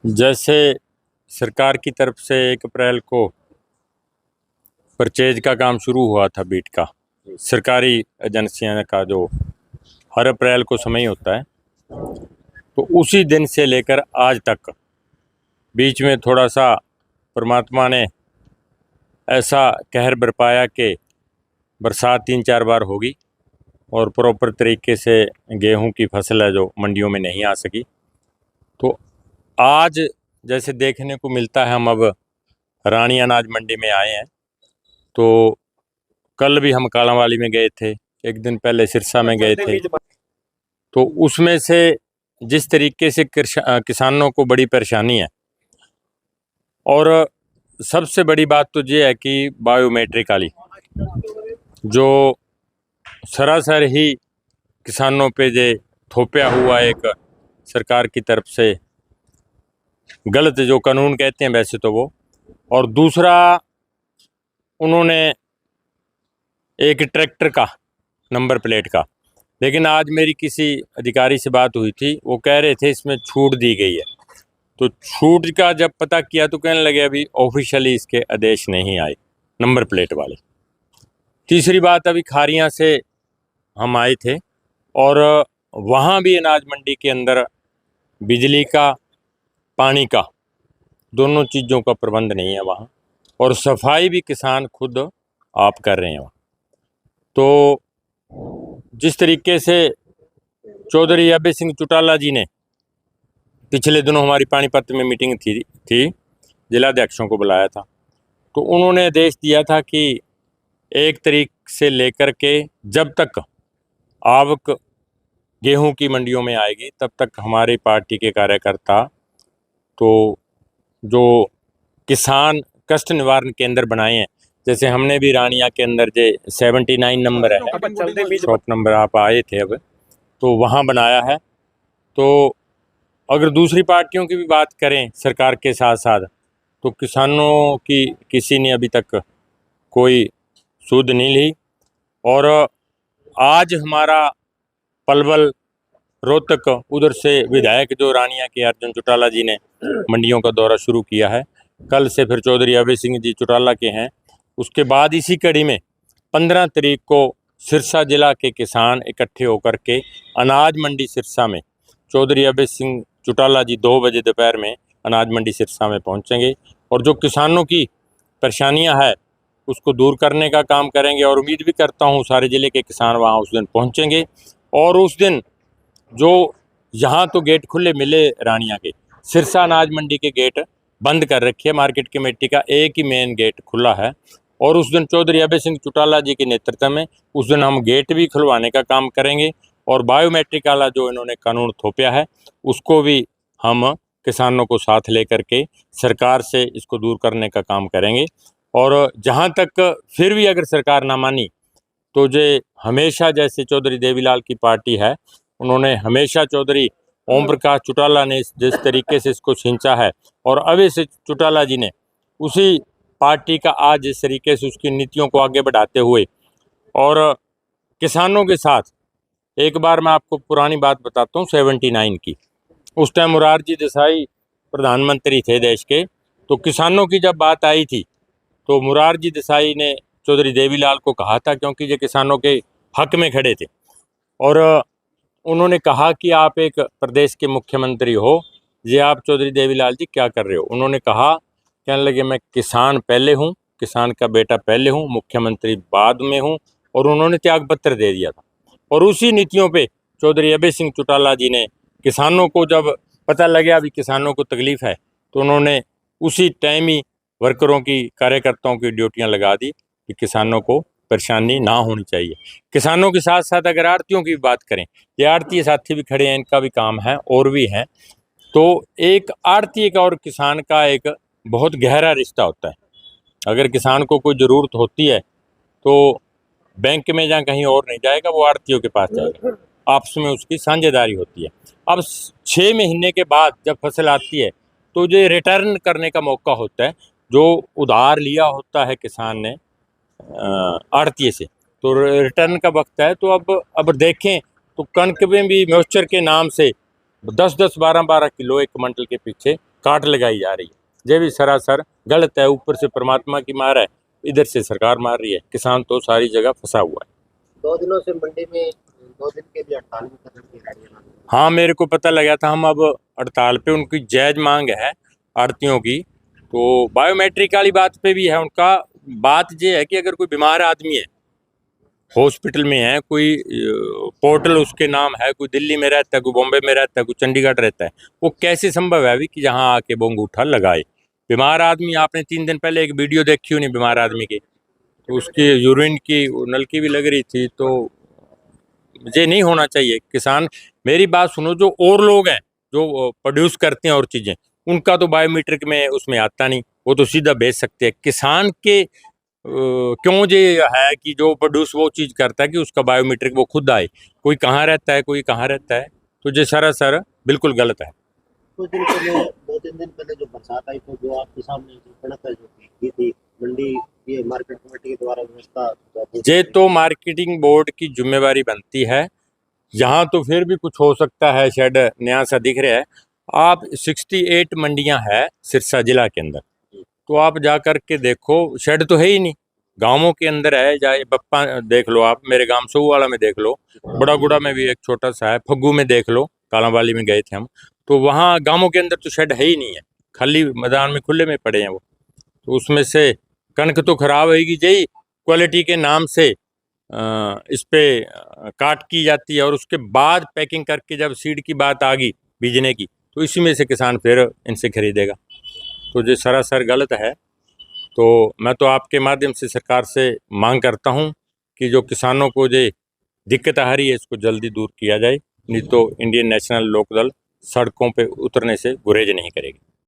जैसे सरकार की तरफ से 1 अप्रैल को परचेज का काम शुरू हुआ था बीट का, सरकारी एजेंसियों का जो हर अप्रैल को समय होता है, तो उसी दिन से लेकर आज तक बीच में थोड़ा सा परमात्मा ने ऐसा कहर बरपाया कि बरसात 3-4 बार होगी और प्रॉपर तरीके से गेहूं की फसल है जो मंडियों में नहीं आ सकी। तो आज जैसे देखने को मिलता है, हम अब रानी अनाज मंडी में आए हैं। तो कल भी हम कालांवाली में गए थे, एक दिन पहले सिरसा में गए थे। तो उसमें से जिस तरीके से किसानों को बड़ी परेशानी है, और सबसे बड़ी बात तो ये है कि बायोमेट्रिक वाली जो सरासर ही किसानों पे जे थोपया हुआ एक सरकार की तरफ से गलत जो कानून कहते हैं वैसे तो वो, और दूसरा उन्होंने एक ट्रैक्टर का नंबर प्लेट का, लेकिन आज मेरी किसी अधिकारी से बात हुई थी, वो कह रहे थे इसमें छूट दी गई है। तो छूट का जब पता किया तो कहने लगे अभी ऑफिशियली इसके आदेश नहीं आए नंबर प्लेट वाले। तीसरी बात, अभी खारियां से हम आए थे और वहाँ भी अनाज मंडी के अंदर बिजली का, पानी का, दोनों चीज़ों का प्रबंध नहीं है वहाँ, और सफाई भी किसान खुद आप कर रहे हैं वहाँ। तो जिस तरीके से चौधरी अभय सिंह चौटाला जी ने पिछले दिनों हमारी पानीपत में मीटिंग थी जिलाध्यक्षों को बुलाया था, तो उन्होंने आदेश दिया था कि 1 तारीख से लेकर के जब तक आवक गेहूं की मंडियों में आएगी तब तक हमारी पार्टी के कार्यकर्ता तो जो किसान कष्ट निवारण केंद्र बनाए हैं, जैसे हमने भी रानिया के अंदर जो 79 नंबर है, शॉप नंबर आप आए थे अब, तो वहाँ बनाया है। तो अगर दूसरी पार्टियों की भी बात करें सरकार के साथ साथ, तो किसानों की किसी ने अभी तक कोई सूद नहीं ली। और आज हमारा पलवल, रोहतक, उधर से विधायक जो रानिया के अर्जुन चौटाला जी ने मंडियों का दौरा शुरू किया है, कल से फिर चौधरी अभय सिंह जी चौटाला के हैं। उसके बाद इसी कड़ी में 15 तारीख को सिरसा जिला के किसान इकट्ठे होकर के अनाज मंडी सिरसा में चौधरी अभय सिंह चौटाला जी 2 बजे दोपहर में अनाज मंडी सिरसा में पहुंचेंगे और जो किसानों की परेशानियां है उसको दूर करने का काम करेंगे। और उम्मीद भी करता हूं सारे ज़िले के किसान वहां उस दिन पहुंचेंगे। और उस दिन जो यहाँ तो गेट खुले मिले रानिया के, सिरसा अनाज मंडी के गेट बंद कर रखे है, मार्केट कमेटी का एक ही मेन गेट खुला है। और उस दिन चौधरी अभय सिंह चौटाला जी के नेतृत्व में उस दिन हम गेट भी खुलवाने का काम करेंगे, और बायोमेट्रिक वाला जो इन्होंने कानून थोपया है उसको भी हम किसानों को साथ लेकर के सरकार से इसको दूर करने का काम करेंगे। और जहाँ तक फिर भी अगर सरकार ना मानी तो जे हमेशा जैसे चौधरी देवीलाल की पार्टी है, उन्होंने हमेशा चौधरी ओम प्रकाश चौटाला ने जिस तरीके से इसको खींचा है, और अभय सिंह चौटाला जी ने उसी पार्टी का आज जिस तरीके से उसकी नीतियों को आगे बढ़ाते हुए और किसानों के साथ, एक बार मैं आपको पुरानी बात बताता हूँ 79 की, उस टाइम मोरारजी देसाई प्रधानमंत्री थे देश के, तो किसानों की जब बात आई थी तो मोरारजी देसाई ने चौधरी देवीलाल को कहा था, क्योंकि ये किसानों के हक में खड़े थे, और उन्होंने कहा कि आप एक प्रदेश के मुख्यमंत्री हो, ये आप चौधरी देवीलाल जी क्या कर रहे हो। उन्होंने कहा, कहने लगे मैं किसान पहले हूँ, किसान का बेटा पहले हूँ, मुख्यमंत्री बाद में हूँ, और उन्होंने त्याग पत्र दे दिया था। और उसी नीतियों पे चौधरी अभय सिंह चौटाला जी ने किसानों को जब पता लगा अभी किसानों को तकलीफ़ है, तो उन्होंने उसी टाइम ही वर्करों की, कार्यकर्ताओं की ड्यूटियाँ लगा दी कि किसानों को परेशानी ना होनी चाहिए। किसानों के साथ साथ अगर आड़तियों की बात करें, ये आड़ती साथी भी खड़े हैं, इनका भी काम है और भी हैं। तो एक आड़ती का और किसान का एक बहुत गहरा रिश्ता होता है। अगर किसान को कोई ज़रूरत होती है तो बैंक में जहाँ कहीं और नहीं जाएगा, वो आड़तियों के पास जाएगा, आपस में उसकी साझेदारी होती है। अब 6 महीने के बाद जब फसल आती है तो जो रिटर्न करने का मौका होता है, जो उधार लिया होता है किसान ने आड़तिये से, तो रिटर्न का वक्त है। तो अब देखें तो कणक में भी मॉइस्चर के नाम से 10-10, 12-12 किलो एक क्विंटल के पीछे काट लगाई जा रही है। ये भी सरासर गलत है। ऊपर से परमात्मा की मार है, इधर से सरकार मार रही है। किसान तो सारी जगह फंसा हुआ है। 2 दिनों से मंडी में 2 दिन के लिए हड़ताल भी कर रखी है गाड़ियां। हाँ, मेरे को पता लगा था। हम अब हड़ताल पे, उनकी जायज मांग है आड़तियों की। तो बायोमेट्रिक वाली बात पे भी है उनका। बात ये है कि अगर कोई बीमार आदमी है, हॉस्पिटल में है, कोई पोर्टल उसके नाम है, कोई दिल्ली में रहता है, कोई बॉम्बे में रहता है, कोई चंडीगढ़ रहता है, वो कैसे संभव है अभी कि यहाँ आके वो अंगूठा लगाए? बीमार आदमी, आपने 3 दिन पहले एक वीडियो देखी होनी बीमार आदमी की, तो उसकी यूरिन की नलकी भी लग रही थी। तो ये नहीं होना चाहिए। किसान, मेरी बात सुनो, जो और लोग हैं जो प्रोड्यूस करते हैं और चीज़ें, उनका तो बायोमेट्रिक में उसमें आता नहीं, वो तो सीधा बेच सकते हैं। किसान के क्यों ये है कि जो प्रोड्यूस वो चीज़ करता है कि उसका बायोमेट्रिक वो खुद आए? कोई कहाँ रहता है, कोई कहाँ रहता है, तो ये सरासर बिल्कुल गलत है। कुछ दिन पहले 2-3 दिन पहले जो बरसात आई तो जो आपके सामने जो सड़क है जो की थी मंडी, ये मार्केट कमेटी के द्वारा व्यवस्था ये तो मार्केटिंग बोर्ड की जिम्मेवारी बनती है। यहाँ तो फिर भी कुछ हो सकता है, शेड नया सा दिख रहा है। आप 68 मंडियाँ है सिरसा जिला के अंदर, तो आप जा कर के देखो, शेड तो है ही नहीं। गांवों के अंदर है, जाए बप्पा देख लो आप, मेरे गांव सोऊवाला में देख लो, बड़ागुड़ा में भी एक छोटा सा है, फग्गू में देख लो, कालांवाली में गए थे हम, तो वहाँ गांवों के अंदर तो शेड है ही नहीं है। खाली मैदान में खुले में पड़े हैं वो। तो उसमें से कणक तो खराब होगी, यही क्वालिटी के नाम से इस पे काट की जाती है, और उसके बाद पैकिंग करके जब सीड की बात आ गई बीजने की, तो इसी में से किसान फिर इनसे खरीदेगा। तो ये सरासर गलत है। तो मैं तो आपके माध्यम से सरकार से मांग करता हूं कि जो किसानों को ये दिक्कत आ रही है, इसको जल्दी दूर किया जाए, नहीं तो इंडियन नेशनल लोकदल सड़कों पे उतरने से गुरेज नहीं करेगी।